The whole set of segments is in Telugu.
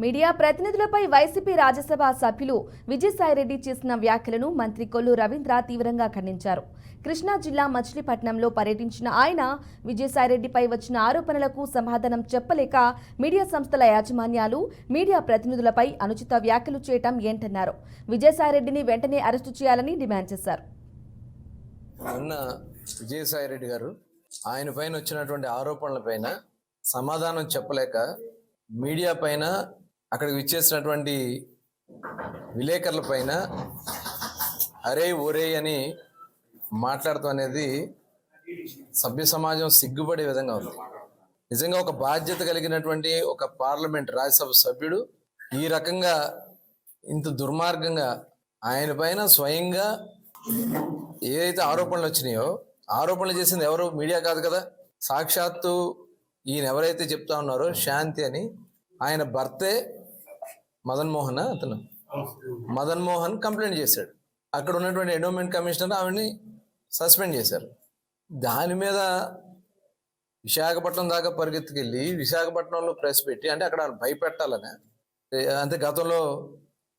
మీడియా ప్రతినిధులపై వైసీపీ రాజ్యసభ సభ్యులు విజయసాయిరెడ్డి చేసిన వ్యాఖ్యలను మంత్రి కొల్లు రవీంద్ర తీవ్రంగా ఖండించారు. కృష్ణా జిల్లా మచిలీపట్నంలో పర్యటించిన ఆయన విజయసాయిరెడ్డిపై వచ్చిన ఆరోపణలకు సమాధానం చెప్పలేక మీడియా సంస్థల యాజమాన్యాలు మీడియా ప్రతినిధులపై అనుచిత వ్యాఖ్యలు చేయటం ఏంటన్నారు. విజయసాయిరెడ్డిని వెంటనే అరెస్టు చేయాలని డిమాండ్ చేశారు. విజయసాయిరెడ్డి గారు ఆయన పైన వచ్చినటువంటి ఆరోపణల పైన సమాధానం చెప్పలేక మీడియా పైన అక్కడికి విచ్చేసినటువంటి విలేకరుల పైన అరే ఒరే అని మాట్లాడటం అనేది సభ్య సమాజం సిగ్గుపడే విధంగా ఉంది. నిజంగా ఒక బాధ్యత కలిగినటువంటి ఒక పార్లమెంట్ రాజ్యసభ సభ్యుడు ఈ రకంగా ఇంత దుర్మార్గంగా ఆయన పైన స్వయంగా ఏదైతే ఆరోపణలు వచ్చినాయో ఆరోపణలు చేసింది ఎవరు? మీడియా కాదు కదా. సాక్షాత్తు ఈయన ఎవరైతే చెప్తా ఉన్నారో శాంతి అని ఆయన భర్తే మదన్ మోహన్ కంప్లైంట్ చేశాడు. అక్కడ ఉన్నటువంటి ఎండోమెంట్ కమిషనర్ ఆవిడని సస్పెండ్ చేశారు. దాని మీద విశాఖపట్నం దాకా పరిగెత్తుకెళ్ళి విశాఖపట్నంలో ప్రెస్ పెట్టి అంటే అక్కడ భయపెట్టాలని అంతే గతంలో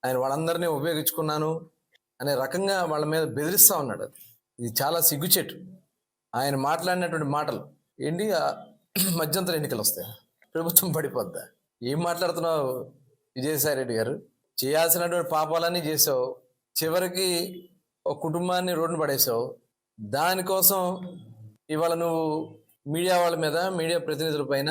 ఆయన వాళ్ళందరినీ ఉపయోగించుకున్నాను అనే రకంగా వాళ్ళ మీద బెదిరిస్తూ ఉన్నాడు. ఇది చాలా సిగ్గుచెట్టు. ఆయన మాట్లాడినటువంటి మాటలు ఏంటి? మధ్యంతర ఎన్నికలు వస్తాయి, ప్రభుత్వం పడిపోద్దా? ఏం మాట్లాడుతున్నావు విజయసాయిరెడ్డి గారు? చేయాల్సినటువంటి పాపాలన్నీ చేసావు, చివరికి ఒక కుటుంబాన్ని రోడ్డున పడేసావు. దానికోసం ఇవాళ నువ్వు మీడియా వాళ్ళ మీద, మీడియా ప్రతినిధుల పైన